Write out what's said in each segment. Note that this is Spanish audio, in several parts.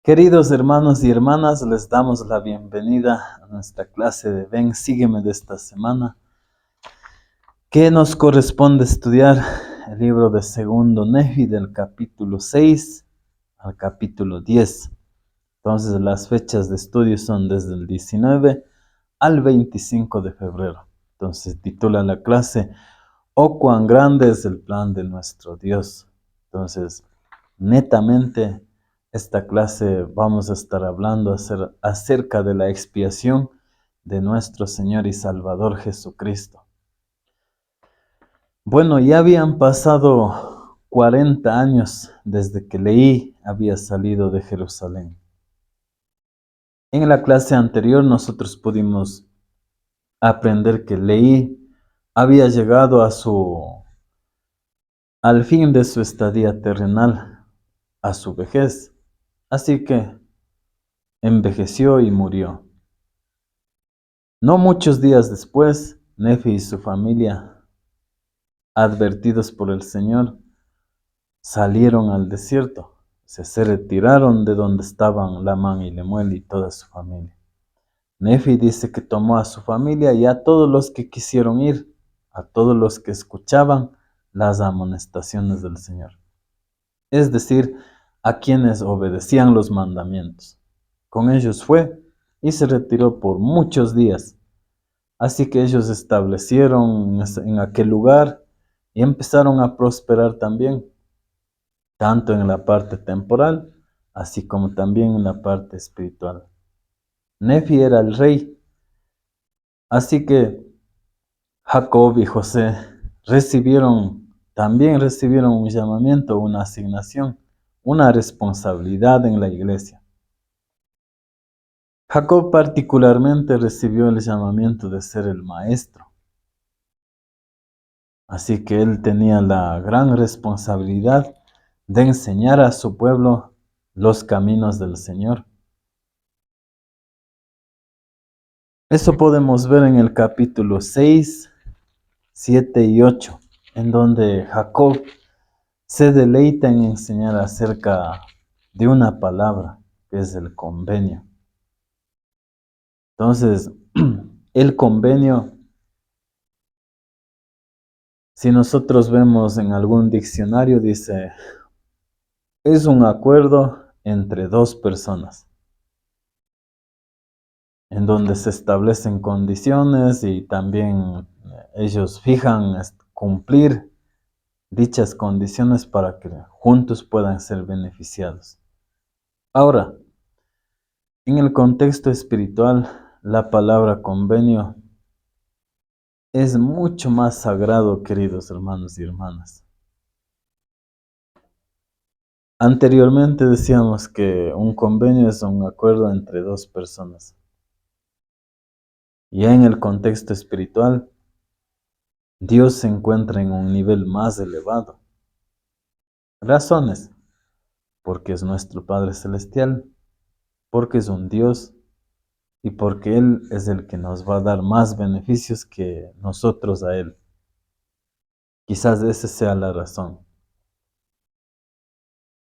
Queridos hermanos y hermanas, les damos la bienvenida a nuestra clase de Ven, sígueme de esta semana, que nos corresponde estudiar el libro de Segundo Nefi del capítulo 6 al capítulo 10. Entonces las fechas de estudio son desde el 19 al 25 de febrero. Entonces titula la clase, Oh, cuán grande es el plan de nuestro Dios. Entonces, netamente, esta clase vamos a estar hablando acerca de la expiación de nuestro Señor y Salvador Jesucristo. Bueno, ya habían pasado 40 años desde que Leí había salido de Jerusalén. En la clase anterior nosotros pudimos aprender que Leí había llegado al fin de su estadía terrenal, a su vejez. Así que envejeció y murió. No muchos días después, Nefi y su familia, advertidos por el Señor, salieron al desierto. Se retiraron de donde estaban Lamán y Lemuel y toda su familia. Nefi dice que tomó a su familia y a todos los que quisieron ir, a todos los que escuchaban las amonestaciones del Señor. Es decir, a quienes obedecían los mandamientos. Con ellos fue y se retiró por muchos días. Así que ellos establecieron en aquel lugar y empezaron a prosperar también, tanto en la parte temporal, así como también en la parte espiritual. Nefi era el rey, así que Jacob y José también recibieron un llamamiento, una asignación, una responsabilidad en la iglesia. Jacob particularmente recibió el llamamiento de ser el maestro. Así que él tenía la gran responsabilidad de enseñar a su pueblo los caminos del Señor. Eso podemos ver en el capítulo 6, 7 y 8, en donde Jacob se deleita en enseñar acerca de una palabra, que es el convenio. Entonces, el convenio, si nosotros vemos en algún diccionario, dice, es un acuerdo entre dos personas, en donde se establecen condiciones y también ellos fijan cumplir dichas condiciones para que juntos puedan ser beneficiados. Ahora, en el contexto espiritual, la palabra convenio es mucho más sagrado, queridos hermanos y hermanas. Anteriormente decíamos que un convenio es un acuerdo entre dos personas. Ya en el contexto espiritual, Dios se encuentra en un nivel más elevado. Razones: porque es nuestro Padre Celestial, porque es un Dios y porque Él es el que nos va a dar más beneficios que nosotros a Él. Quizás esa sea la razón.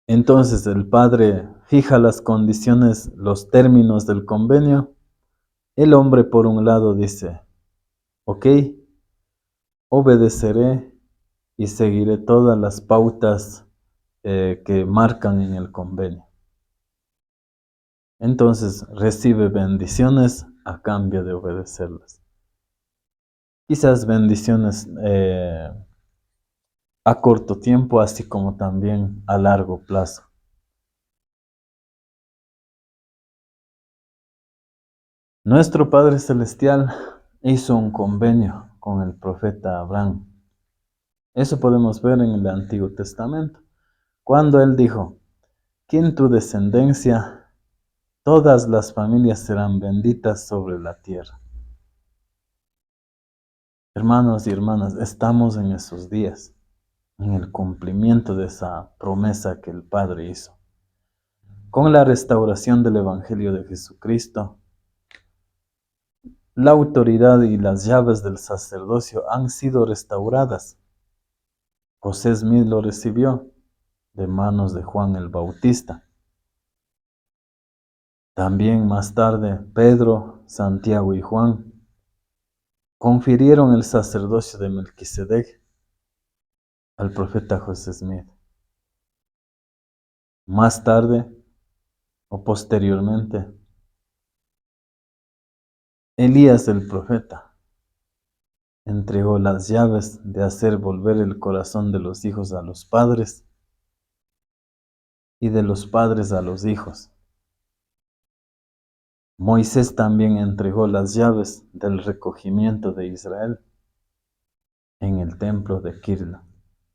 Entonces el Padre fija las condiciones, los términos del convenio. El hombre por un lado dice, ok, obedeceré y seguiré todas las pautas que marcan en el convenio. Entonces recibe bendiciones a cambio de obedecerlas. Quizás bendiciones a corto tiempo, así como también a largo plazo. Nuestro Padre Celestial hizo un convenio con el profeta Abraham. Eso podemos ver en el Antiguo Testamento, cuando él dijo, que en tu descendencia todas las familias serán benditas sobre la tierra. Hermanos y hermanas, estamos en esos días, en el cumplimiento de esa promesa que el Padre hizo. Con la restauración del Evangelio de Jesucristo, la autoridad y las llaves del sacerdocio han sido restauradas. José Smith lo recibió de manos de Juan el Bautista. También más tarde, Pedro, Santiago y Juan confirieron el sacerdocio de Melquisedec al profeta José Smith. Más tarde, o posteriormente, Elías el profeta entregó las llaves de hacer volver el corazón de los hijos a los padres y de los padres a los hijos. Moisés también entregó las llaves del recogimiento de Israel en el templo de Kirla,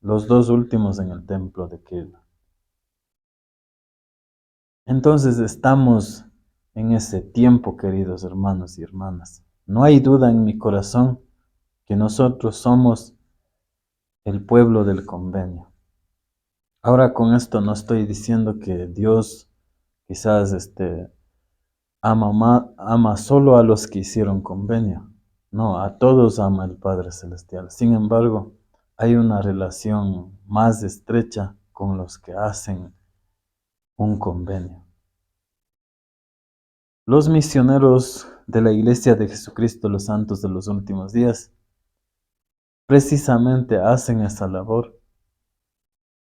los dos últimos en el templo de Kirla. Entonces estamos en ese tiempo, queridos hermanos y hermanas. No hay duda en mi corazón que nosotros somos el pueblo del convenio. Ahora con esto no estoy diciendo que Dios quizás ama solo a los que hicieron convenio. No, a todos ama el Padre Celestial. Sin embargo, hay una relación más estrecha con los que hacen un convenio. Los misioneros de la Iglesia de Jesucristo, los santos de los últimos días, precisamente hacen esa labor.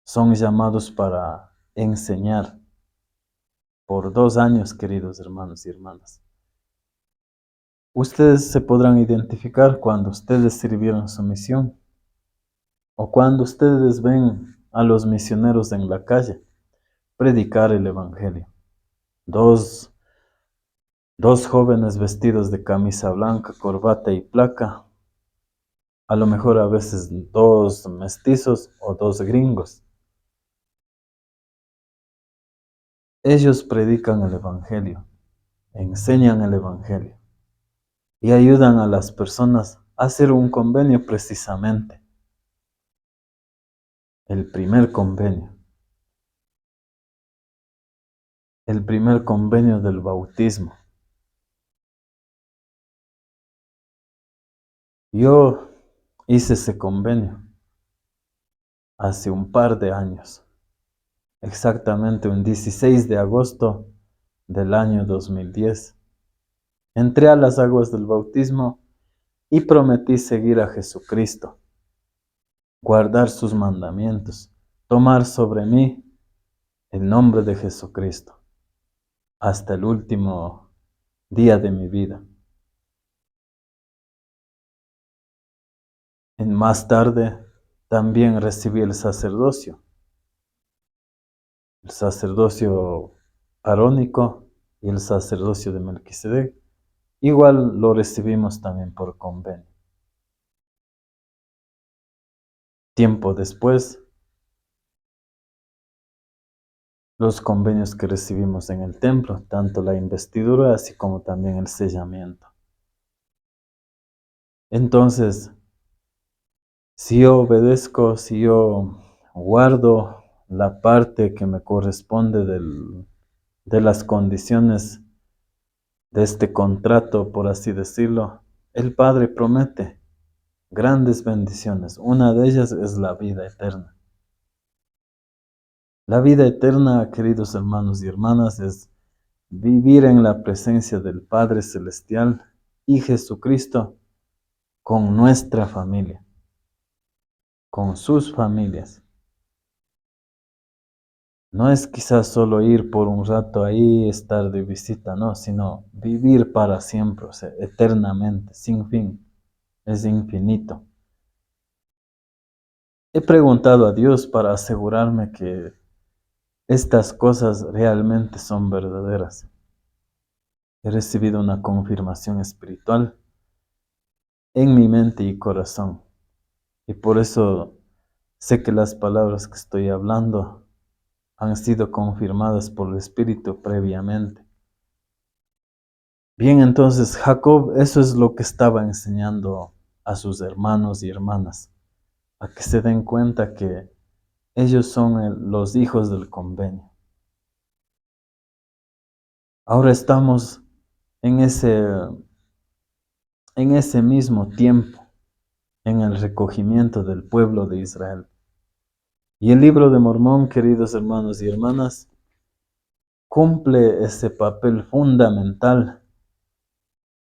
Son llamados para enseñar por 2 años, queridos hermanos y hermanas. Ustedes se podrán identificar cuando ustedes sirvieron su misión o cuando ustedes ven a los misioneros en la calle predicar el Evangelio. Dos jóvenes vestidos de camisa blanca, corbata y placa, a lo mejor a veces 2 mestizos o 2 gringos. Ellos predican el Evangelio, enseñan el Evangelio y ayudan a las personas a hacer un convenio precisamente. El primer convenio del bautismo. Yo hice ese convenio hace un par de años, exactamente un 16 de agosto del año 2010. Entré a las aguas del bautismo y prometí seguir a Jesucristo, guardar sus mandamientos, tomar sobre mí el nombre de Jesucristo hasta el último día de mi vida. Más tarde también recibí el sacerdocio arónico y el sacerdocio de Melquisedec. Igual lo recibimos también por convenio. Tiempo después, los convenios que recibimos en el templo, tanto la investidura así como también el sellamiento. Entonces, si yo obedezco, si yo guardo la parte que me corresponde de las condiciones de este contrato, por así decirlo, el Padre promete grandes bendiciones. Una de ellas es la vida eterna. La vida eterna, queridos hermanos y hermanas, es vivir en la presencia del Padre Celestial y Jesucristo con nuestra familia, con sus familias. No es quizás solo ir por un rato ahí, estar de visita, no, sino vivir para siempre, o sea, eternamente, sin fin, es infinito. He preguntado a Dios para asegurarme que estas cosas realmente son verdaderas. He recibido una confirmación espiritual en mi mente y corazón. Y por eso sé que las palabras que estoy hablando han sido confirmadas por el Espíritu previamente. Bien, entonces Jacob, eso es lo que estaba enseñando a sus hermanos y hermanas, a que se den cuenta que ellos son los hijos del convenio. Ahora estamos en ese mismo tiempo, en el recogimiento del pueblo de Israel. Y el libro de Mormón, queridos hermanos y hermanas, cumple ese papel fundamental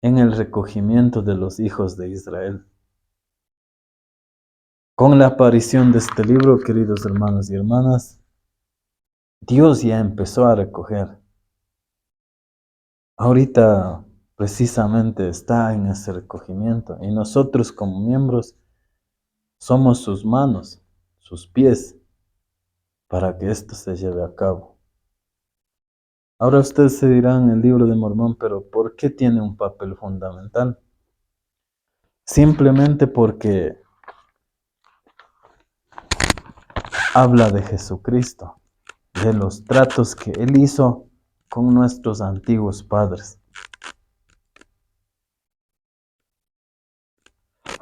en el recogimiento de los hijos de Israel. Con la aparición de este libro, queridos hermanos y hermanas, Dios ya empezó a recoger. Ahorita precisamente está en ese recogimiento y nosotros como miembros somos sus manos, sus pies, para que esto se lleve a cabo. Ahora ustedes se dirán en el libro de Mormón, pero ¿por qué tiene un papel fundamental? Simplemente porque habla de Jesucristo, de los tratos que Él hizo con nuestros antiguos padres.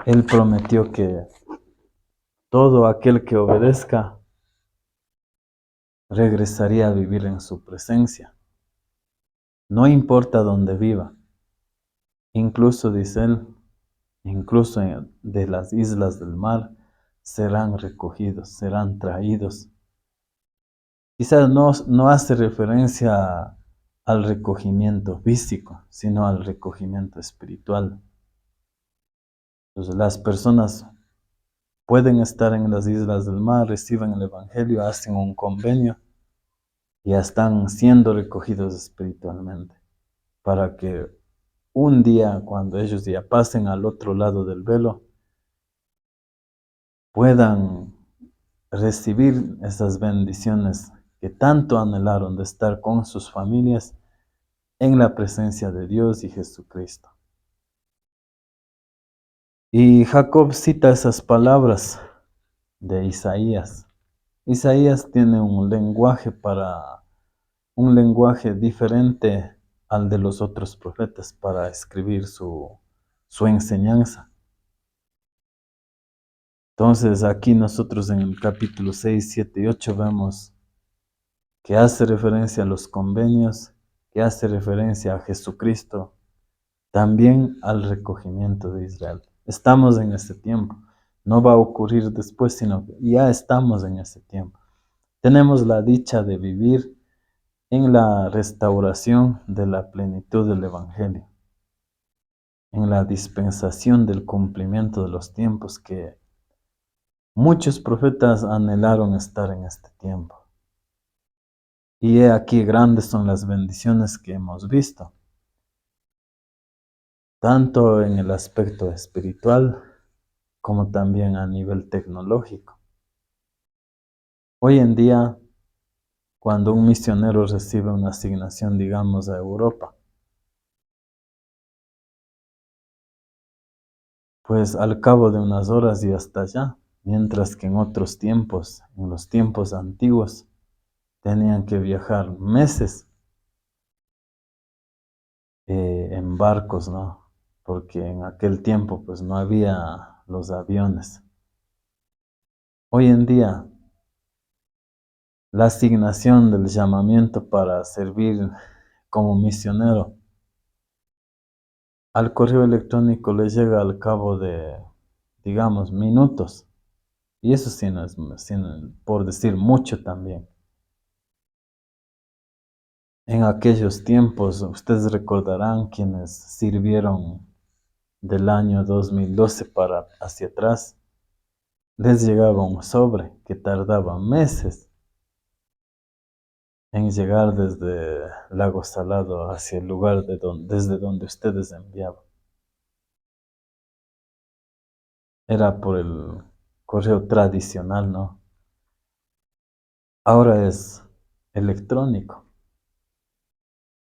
Él prometió que todo aquel que obedezca regresaría a vivir en su presencia. No importa dónde viva. Incluso, dice Él, incluso de las islas del mar serán recogidos, serán traídos. Quizás no hace referencia al recogimiento físico, sino al recogimiento espiritual. Entonces, las personas pueden estar en las islas del mar, reciben el Evangelio, hacen un convenio y ya están siendo recogidos espiritualmente para que un día, cuando ellos ya pasen al otro lado del velo, puedan recibir esas bendiciones que tanto anhelaron de estar con sus familias en la presencia de Dios y Jesucristo. Y Jacob cita esas palabras de Isaías. Isaías tiene un lenguaje diferente al de los otros profetas para escribir su enseñanza. Entonces aquí nosotros en el capítulo 6, 7 y 8 vemos que hace referencia a los convenios, que hace referencia a Jesucristo, también al recogimiento de Israel. Estamos en ese tiempo. No va a ocurrir después, sino que ya estamos en ese tiempo. Tenemos la dicha de vivir en la restauración de la plenitud del Evangelio, en la dispensación del cumplimiento de los tiempos que muchos profetas anhelaron estar en este tiempo. Y he aquí grandes son las bendiciones que hemos visto, tanto en el aspecto espiritual como también a nivel tecnológico. Hoy en día, cuando un misionero recibe una asignación, digamos, a Europa, pues al cabo de unas horas ya está allá, mientras que en otros tiempos, en los tiempos antiguos, tenían que viajar meses en barcos, ¿no? Porque en aquel tiempo pues no había los aviones. Hoy en día, la asignación del llamamiento para servir como misionero al correo electrónico le llega al cabo de, digamos, minutos. Y eso sí no es, por decir mucho también. En aquellos tiempos, ustedes recordarán quienes sirvieron del año 2012 para hacia atrás, les llegaba un sobre que tardaba meses en llegar desde Lago Salado hacia el lugar desde donde ustedes enviaban. Era por el correo tradicional, ¿no? Ahora es electrónico.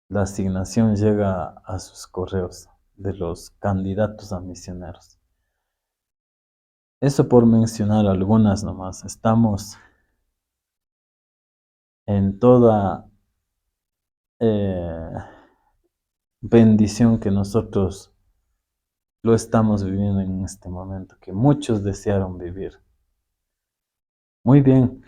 La asignación llega a sus correos de los candidatos a misioneros. Eso por mencionar algunas nomás. Estamos en toda bendición que nosotros lo estamos viviendo en este momento, que muchos desearon vivir. Muy bien.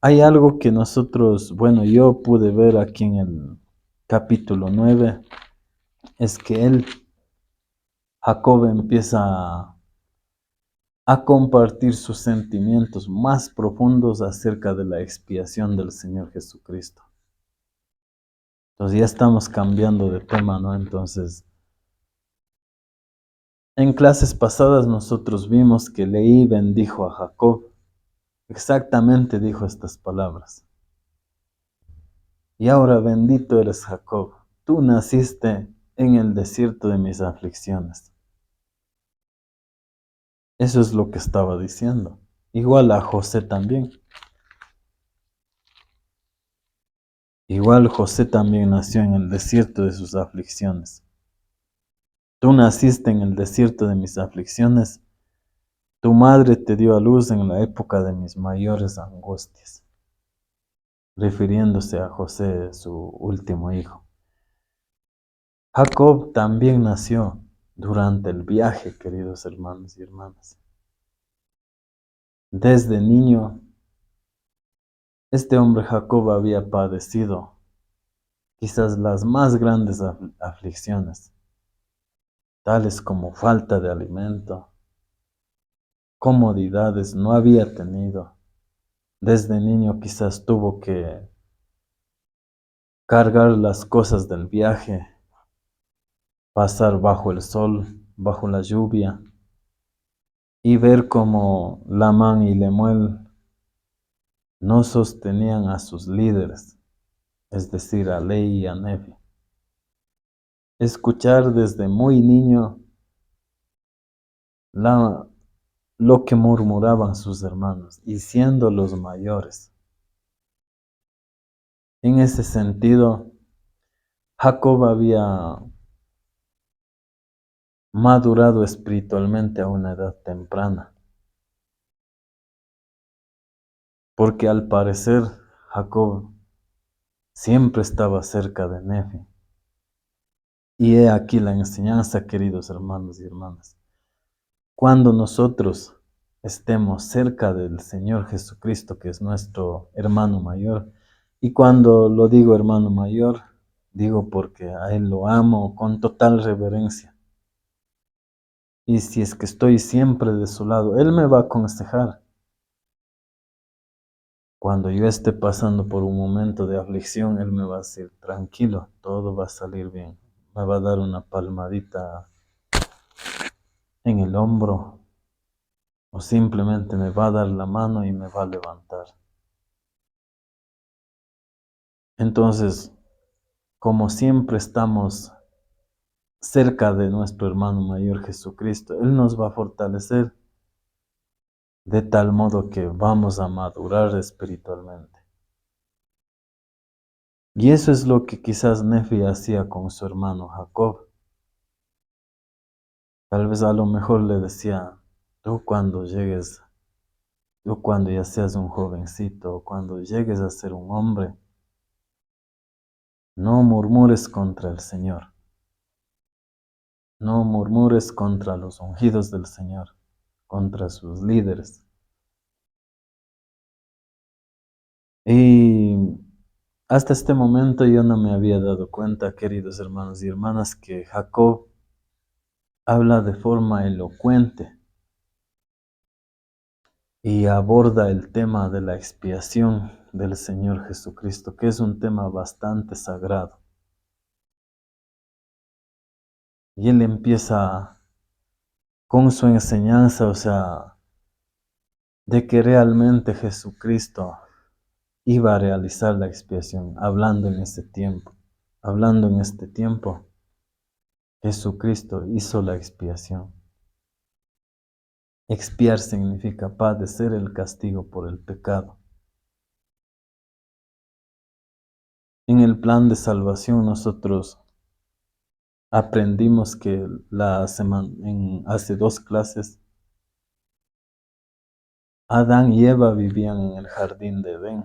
Hay algo que nosotros, bueno, yo pude ver aquí en el capítulo 9, es que Jacob empieza a compartir sus sentimientos más profundos acerca de la expiación del Señor Jesucristo. Entonces ya estamos cambiando de tema, ¿no? Entonces, en clases pasadas nosotros vimos que Leí bendijo a Jacob. Exactamente dijo estas palabras. Y ahora bendito eres Jacob, tú naciste en el desierto de mis aflicciones. Eso es lo que estaba diciendo. Igual a José también. Igual José también nació en el desierto de sus aflicciones. Tú naciste en el desierto de mis aflicciones. Tu madre te dio a luz en la época de mis mayores angustias. Refiriéndose a José, su último hijo. Jacob también nació durante el viaje, queridos hermanos y hermanas. Desde niño, este hombre Jacob había padecido quizás las más grandes aflicciones, tales como falta de alimento, comodidades no había tenido. Desde niño quizás tuvo que cargar las cosas del viaje, pasar bajo el sol, bajo la lluvia, y ver cómo Lamán y Lemuel no sostenían a sus líderes, es decir, a Lehi y a Nefi. Escuchar desde muy niño lo que murmuraban sus hermanos, y siendo los mayores. En ese sentido, Jacob había madurado espiritualmente a una edad temprana, porque al parecer Jacob siempre estaba cerca de Nefi. Y he aquí la enseñanza, queridos hermanos y hermanas. Cuando nosotros estemos cerca del Señor Jesucristo, que es nuestro hermano mayor, y cuando lo digo hermano mayor, digo porque a Él lo amo con total reverencia. Y si es que estoy siempre de su lado, Él me va a aconsejar. Cuando yo esté pasando por un momento de aflicción, Él me va a decir, tranquilo, todo va a salir bien. Me va a dar una palmadita en el hombro, o simplemente me va a dar la mano y me va a levantar. Entonces, como siempre estamos cerca de nuestro hermano mayor Jesucristo, Él nos va a fortalecer de tal modo que vamos a madurar espiritualmente. Y eso es lo que quizás Nefi hacía con su hermano Jacob. Tal vez a lo mejor le decía, tú cuando ya seas un jovencito, cuando llegues a ser un hombre, no murmures contra el Señor. No murmures contra los ungidos del Señor, contra sus líderes. Y hasta este momento yo no me había dado cuenta, queridos hermanos y hermanas, que Jacob habla de forma elocuente y aborda el tema de la expiación del Señor Jesucristo, que es un tema bastante sagrado. Y él empieza con su enseñanza, o sea, de que realmente Jesucristo iba a realizar la expiación, hablando en este tiempo. Hablando en este tiempo, Jesucristo hizo la expiación. Expiar significa padecer el castigo por el pecado. En el plan de salvación nosotros aprendimos que hace 2 clases, Adán y Eva vivían en el jardín de Edén.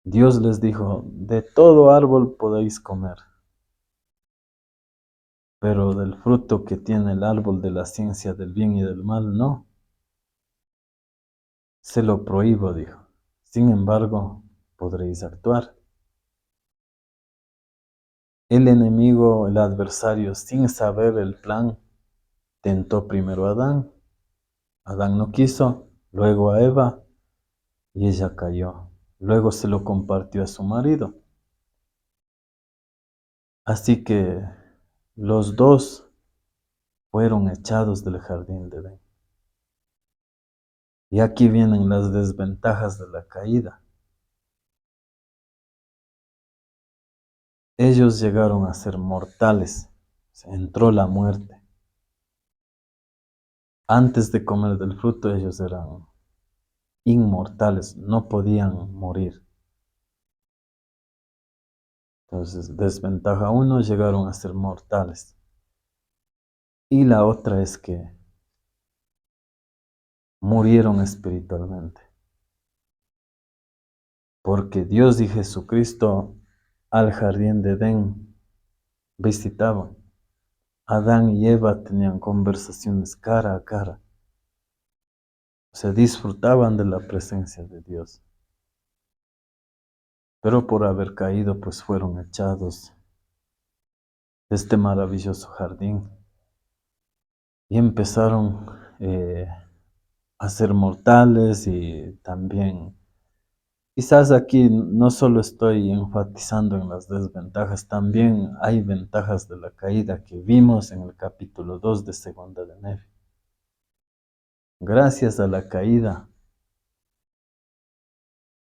Dios les dijo, de todo árbol podéis comer, pero del fruto que tiene el árbol de la ciencia del bien y del mal, no. Se lo prohíbo, dijo. Sin embargo, podréis actuar. El enemigo, el adversario, sin saber el plan, Tentó primero a Adán, Adán no quiso, luego a Eva y ella cayó. Luego se lo compartió a su marido. Así que los dos fueron echados del jardín de Edén. Y aquí vienen las desventajas de la caída. Ellos llegaron a ser mortales, se entró la muerte. Antes de comer del fruto ellos eran inmortales, no podían morir. Entonces, desventaja uno, llegaron a ser mortales. Y la otra es que murieron espiritualmente. Porque Dios y Jesucristo al jardín de Edén visitaban. Adán y Eva tenían conversaciones cara a cara. Se disfrutaban de la presencia de Dios. Pero por haber caído, pues fueron echados de este maravilloso jardín. Y empezaron a ser mortales y también, quizás aquí no solo estoy enfatizando en las desventajas, también hay ventajas de la caída que vimos en el capítulo 2 de Segunda de Nefi. Gracias a la caída,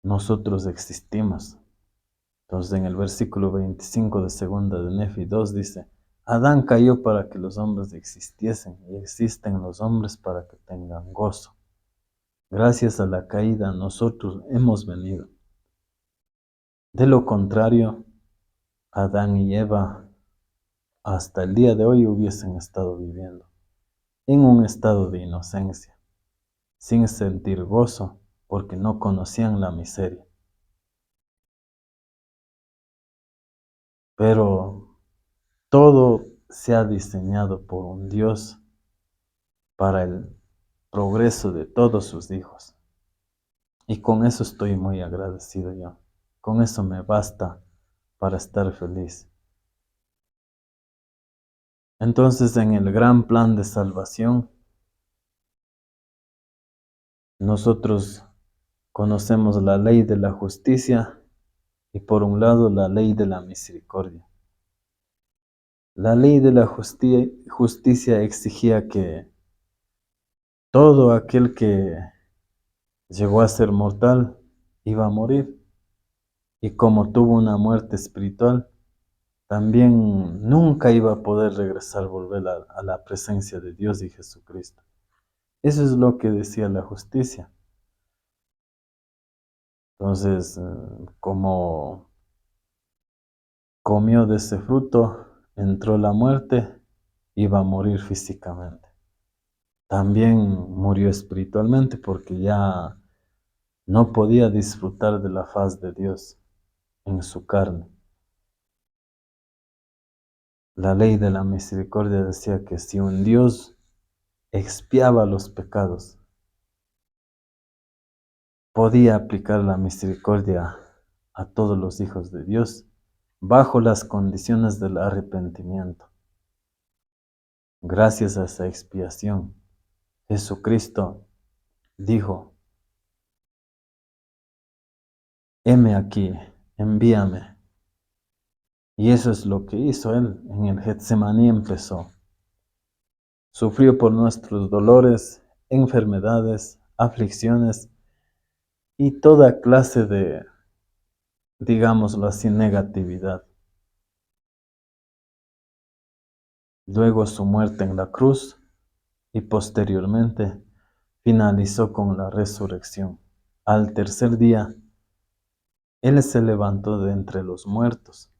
nosotros existimos. Entonces en el versículo 25 de Segunda de Nefi 2 dice, Adán cayó para que los hombres existiesen y existen los hombres para que tengan gozo. Gracias a la caída nosotros hemos venido. De lo contrario, Adán y Eva hasta el día de hoy hubiesen estado viviendo en un estado de inocencia, sin sentir gozo, porque no conocían la miseria. Pero todo se ha diseñado por un Dios para el progreso de todos sus hijos. Y con eso estoy muy agradecido yo. Con eso me basta para estar feliz. Entonces, en el gran plan de salvación, nosotros conocemos la ley de la justicia y por un lado la ley de la misericordia. La ley de la justicia exigía que todo aquel que llegó a ser mortal iba a morir. Y como tuvo una muerte espiritual, también nunca iba a poder regresar, volver a la presencia de Dios y Jesucristo. Eso es lo que decía la justicia. Entonces, como comió de ese fruto, entró la muerte, iba a morir físicamente. También murió espiritualmente porque ya no podía disfrutar de la faz de Dios en su carne. La ley de la misericordia decía que si un Dios expiaba los pecados, podía aplicar la misericordia a todos los hijos de Dios bajo las condiciones del arrepentimiento. Gracias a esa expiación, Jesucristo dijo, heme aquí, envíame. Y eso es lo que hizo Él. En el Getsemaní empezó. Sufrió por nuestros dolores, enfermedades, aflicciones y toda clase de, digámoslo así, negatividad. Luego su muerte en la cruz y posteriormente finalizó con la resurrección. Al tercer día, Él se levantó de entre los muertos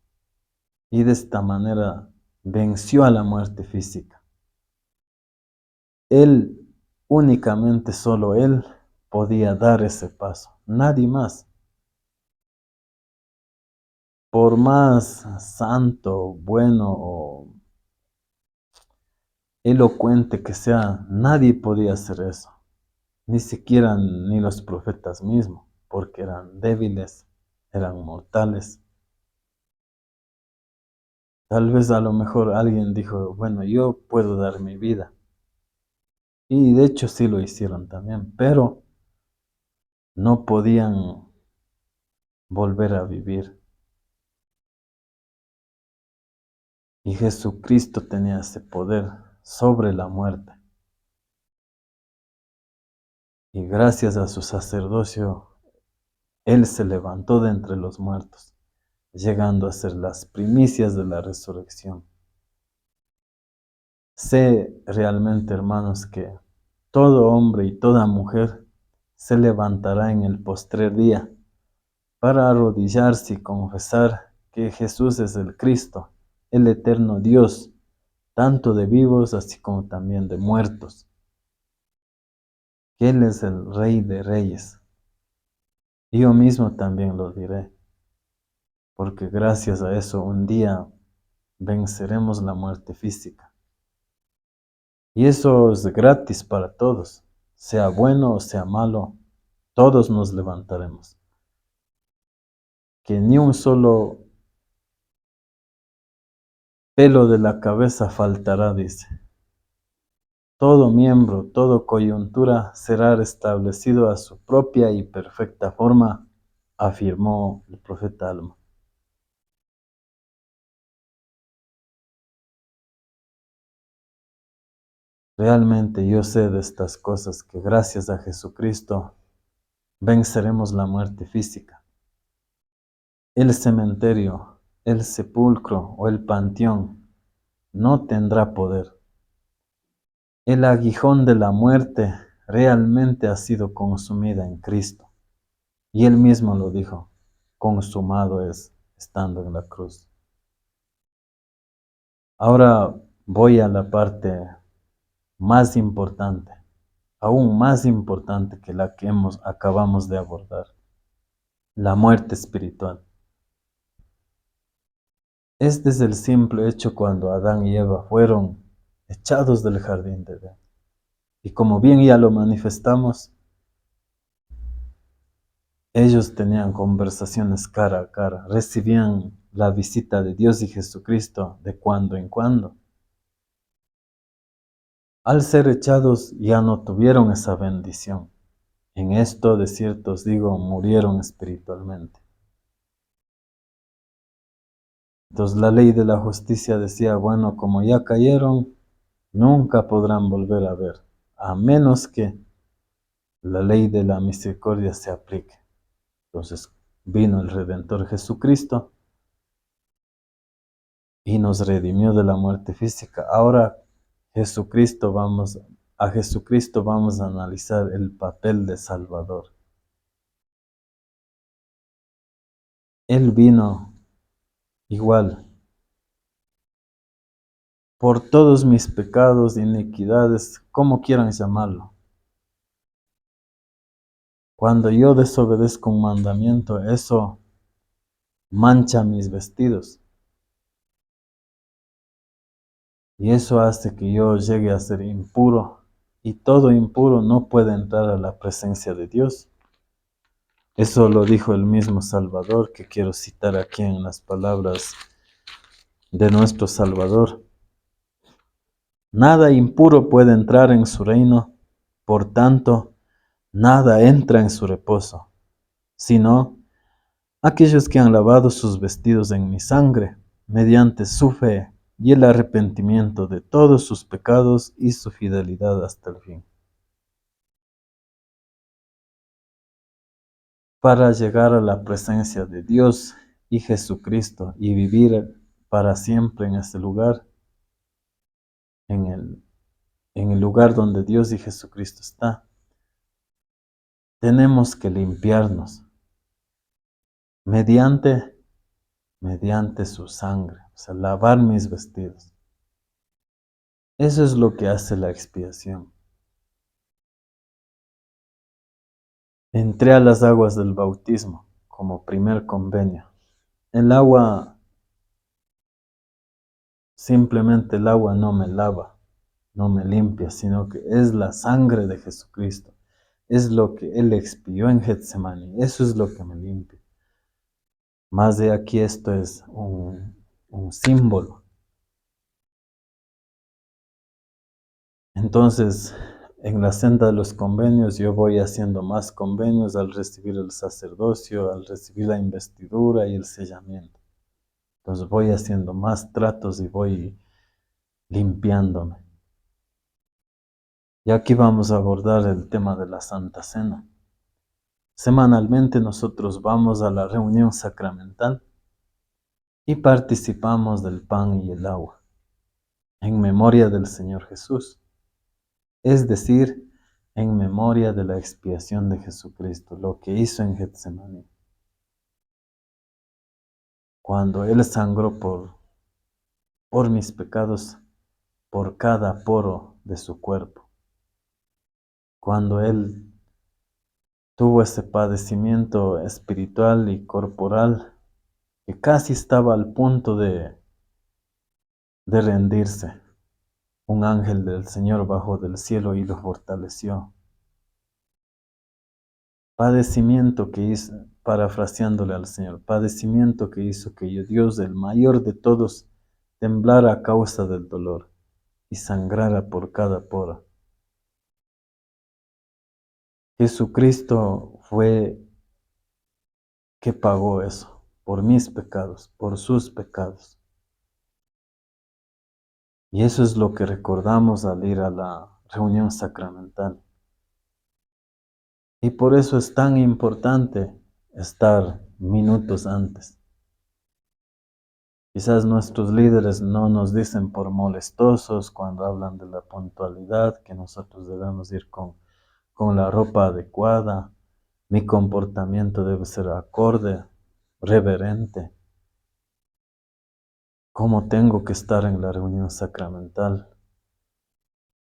y de esta manera venció a la muerte física. Él, únicamente solo Él, podía dar ese paso, nadie más. Por más santo, bueno o elocuente que sea, nadie podía hacer eso. Ni siquiera ni los profetas mismos, porque eran débiles, eran mortales. Tal vez a lo mejor alguien dijo, bueno, yo puedo dar mi vida, Y de hecho sí lo hicieron también, pero no podían volver a vivir. Y Jesucristo tenía ese poder sobre la muerte. Y gracias a su sacerdocio, Él se levantó de entre los muertos, llegando a ser las primicias de la resurrección. Sé realmente, hermanos, que todo hombre y toda mujer se levantará en el postrer día para arrodillarse y confesar que Jesús es el Cristo, el eterno Dios, tanto de vivos así como también de muertos, que Él es el Rey de Reyes. Y yo mismo también lo diré, porque gracias a eso un día venceremos la muerte física. Y eso es gratis para todos, sea bueno o sea malo, todos nos levantaremos. Que ni un solo pelo de la cabeza faltará, dice. Todo miembro, toda coyuntura será restablecido a su propia y perfecta forma, afirmó el profeta Alma. Realmente yo sé de estas cosas que gracias a Jesucristo venceremos la muerte física. El cementerio, el sepulcro o el panteón no tendrá poder. El aguijón de la muerte realmente ha sido consumida en Cristo. Y Él mismo lo dijo, consumado es, estando en la cruz. Ahora voy a la parte más importante, aún más importante que la que acabamos de abordar, la muerte espiritual. Este es el simple hecho cuando Adán y Eva fueron echados del jardín de Edén. Y como bien ya lo manifestamos, ellos tenían conversaciones cara a cara, recibían la visita de Dios y Jesucristo de cuando en cuando. Al ser echados ya no tuvieron esa bendición. En esto, de cierto os digo, murieron espiritualmente. Entonces la ley de la justicia decía, bueno, como ya cayeron, nunca podrán volver a ver, a menos que la ley de la misericordia se aplique. Entonces vino el Redentor Jesucristo y nos redimió de la muerte física. Ahora a Jesucristo vamos a analizar el papel de Salvador. Él vino igual por todos mis pecados, iniquidades, como quieran llamarlo. Cuando yo desobedezco un mandamiento, eso mancha mis vestidos. Y eso hace que yo llegue a ser impuro. Y todo impuro no puede entrar a la presencia de Dios. Eso lo dijo el mismo Salvador, que quiero citar aquí en las palabras de nuestro Salvador. Nada impuro puede entrar en su reino, por tanto, nada entra en su reposo, sino aquellos que han lavado sus vestidos en mi sangre, mediante su fe y el arrepentimiento de todos sus pecados y su fidelidad hasta el fin. Para llegar a la presencia de Dios y Jesucristo y vivir para siempre en ese lugar, en el lugar donde Dios y Jesucristo está, tenemos que limpiarnos mediante su sangre, o sea, lavar mis vestidos. Eso es lo que hace la expiación. Entré a las aguas del bautismo como primer convenio. El agua, simplemente el agua no me lava, no me limpia, sino que es la sangre de Jesucristo. Es lo que Él expió en Getsemaní. Eso es lo que me limpia. Más de aquí esto es un símbolo. Entonces, en la senda de los convenios yo voy haciendo más convenios al recibir el sacerdocio, al recibir la investidura y el sellamiento. Entonces voy haciendo más tratos y voy limpiándome. Y aquí vamos a abordar el tema de la Santa Cena. Semanalmente nosotros vamos a la reunión sacramental y participamos del pan y el agua en memoria del Señor Jesús, es decir, en memoria de la expiación de Jesucristo, lo que hizo en Getsemaní, cuando Él sangró por mis pecados, por cada poro de su cuerpo, cuando Él tuvo ese padecimiento espiritual y corporal que casi estaba al punto de rendirse. Un ángel del Señor bajó del cielo y lo fortaleció. Padecimiento que hizo, parafraseándole al Señor, padecimiento que hizo que Dios, el mayor de todos, temblara a causa del dolor y sangrara por cada poro. Jesucristo fue que pagó eso, por mis pecados, por sus pecados. Y eso es lo que recordamos al ir a la reunión sacramental. Y por eso es tan importante estar minutos antes. Quizás nuestros líderes no nos dicen por molestosos cuando hablan de la puntualidad, que nosotros debemos ir con la ropa adecuada, mi comportamiento debe ser acorde, reverente. ¿Cómo tengo que estar en la reunión sacramental?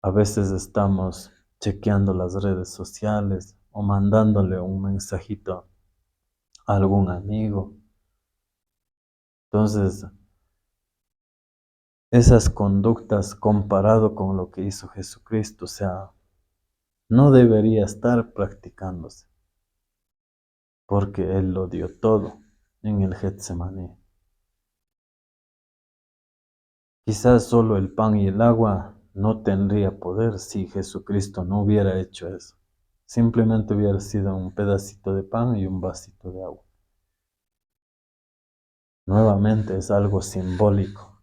A veces estamos chequeando las redes sociales o mandándole un mensajito a algún amigo. Entonces, esas conductas comparado con lo que hizo Jesucristo, o sea, no debería estar practicándose, porque Él lo dio todo en el Getsemaní. Quizás solo el pan y el agua no tendría poder si Jesucristo no hubiera hecho eso. Simplemente hubiera sido un pedacito de pan y un vasito de agua. Nuevamente es algo simbólico.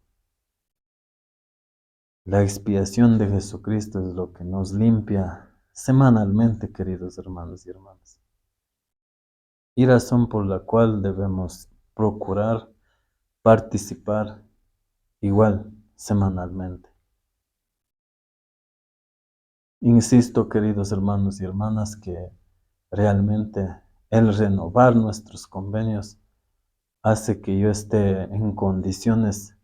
La expiación de Jesucristo es lo que nos limpia semanalmente, queridos hermanos y hermanas. Y razón por la cual debemos procurar participar igual semanalmente. Insisto, queridos hermanos y hermanas, que realmente el renovar nuestros convenios hace que yo esté en condiciones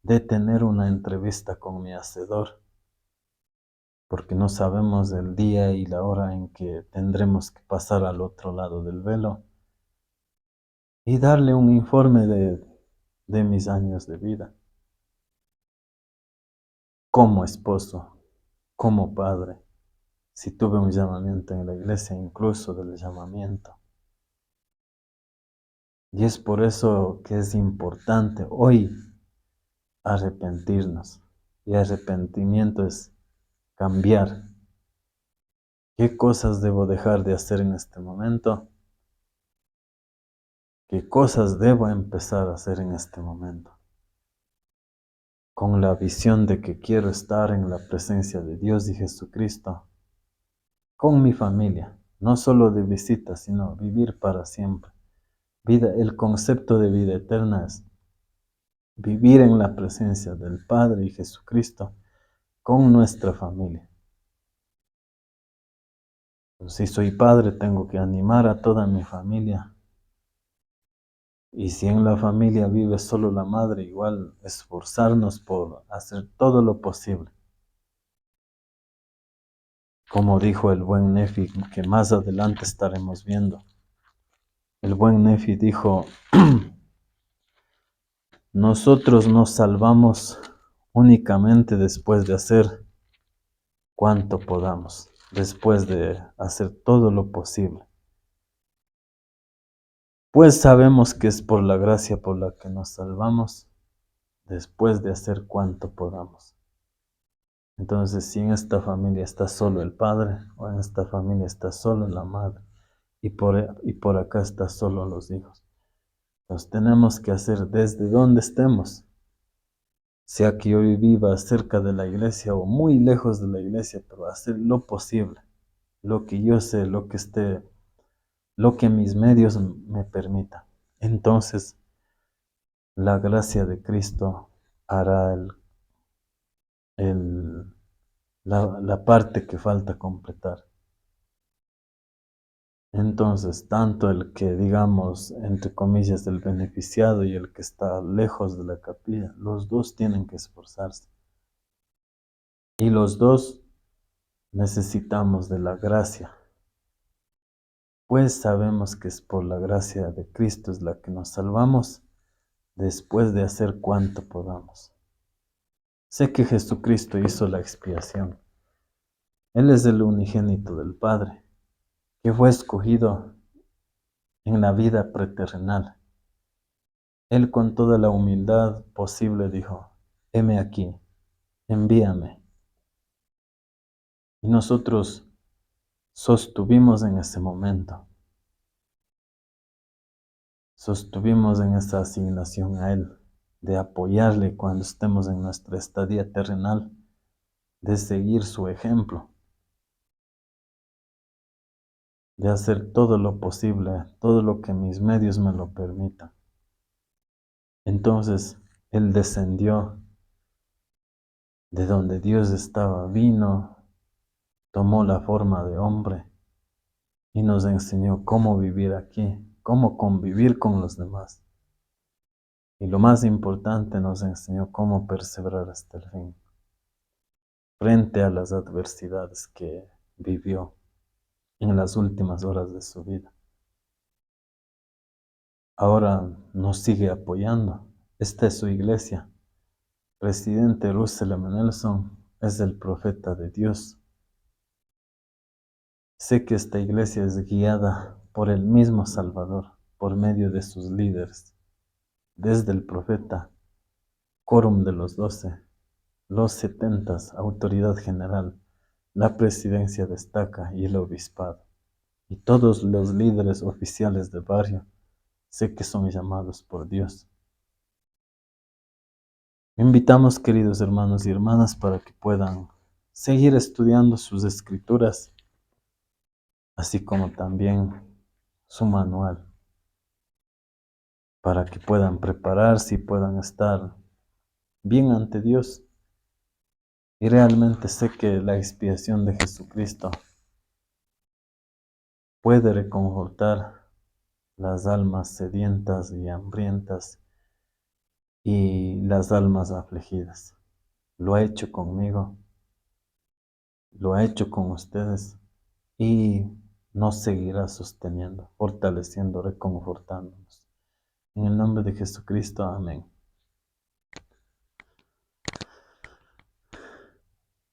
de tener una entrevista con mi Hacedor, porque no sabemos el día y la hora en que tendremos que pasar al otro lado del velo y darle un informe de mis años de vida, como esposo, como padre, si tuve un llamamiento en la iglesia, incluso del llamamiento. Y es por eso que es importante hoy arrepentirnos. Y arrepentimiento es cambiar. ¿Qué cosas debo dejar de hacer en este momento? ¿Qué cosas debo empezar a hacer en este momento? Con la visión de que quiero estar en la presencia de Dios y Jesucristo, con mi familia, no solo de visita, sino vivir para siempre. El concepto de vida eterna es vivir en la presencia del Padre y Jesucristo con nuestra familia. Si soy padre, tengo que animar a toda mi familia. Y si en la familia vive solo la madre, igual esforzarnos por hacer todo lo posible. Como dijo el buen Nefi, que más adelante estaremos viendo. El buen Nefi dijo, nosotros nos salvamos únicamente después de hacer cuanto podamos, después de hacer todo lo posible. Pues sabemos que es por la gracia por la que nos salvamos, después de hacer cuanto podamos. Entonces, si en esta familia está solo el padre, o en esta familia está solo la madre, y por acá está solo los hijos, entonces tenemos que hacer desde donde estemos, sea que yo viva cerca de la iglesia o muy lejos de la iglesia, pero hacer lo posible, lo que yo sé, lo que mis medios me permitan. Entonces, la gracia de Cristo hará el- la parte que falta completar. Entonces, tanto el que, digamos, entre comillas, el beneficiado y el que está lejos de la capilla, los dos tienen que esforzarse. Y los dos necesitamos de la gracia, pues sabemos que es por la gracia de Cristo es la que nos salvamos después de hacer cuanto podamos. Sé que Jesucristo hizo la expiación. Él es el unigénito del Padre, que fue escogido en la vida preterrenal. Él con toda la humildad posible dijo, heme aquí, envíame. Y nosotros sostuvimos en ese momento, sostuvimos en esa asignación a Él, de apoyarle cuando estemos en nuestra estadía terrenal, de seguir su ejemplo, de hacer todo lo posible, todo lo que mis medios me lo permitan. Entonces, Él descendió de donde Dios estaba, vino, tomó la forma de hombre y nos enseñó cómo vivir aquí, cómo convivir con los demás. Y lo más importante, nos enseñó cómo perseverar hasta el fin, frente a las adversidades que vivió en las últimas horas de su vida. Ahora nos sigue apoyando. Esta es su iglesia. Presidente Russell M. Nelson es el profeta de Dios. Sé que esta iglesia es guiada por el mismo Salvador, por medio de sus líderes, desde el profeta, quórum de los 12, los 70, autoridad general, la presidencia destaca y el obispado. Y todos los líderes oficiales de barrio, sé que son llamados por Dios. Invitamos, queridos hermanos y hermanas, para que puedan seguir estudiando sus escrituras, así como también su manual, para que puedan prepararse y puedan estar bien ante Dios. Y realmente sé que la expiación de Jesucristo puede reconfortar las almas sedientas y hambrientas y las almas afligidas. Lo ha hecho conmigo, lo ha hecho con ustedes y nos seguirá sosteniendo, fortaleciendo, reconfortándonos. En el nombre de Jesucristo, amén.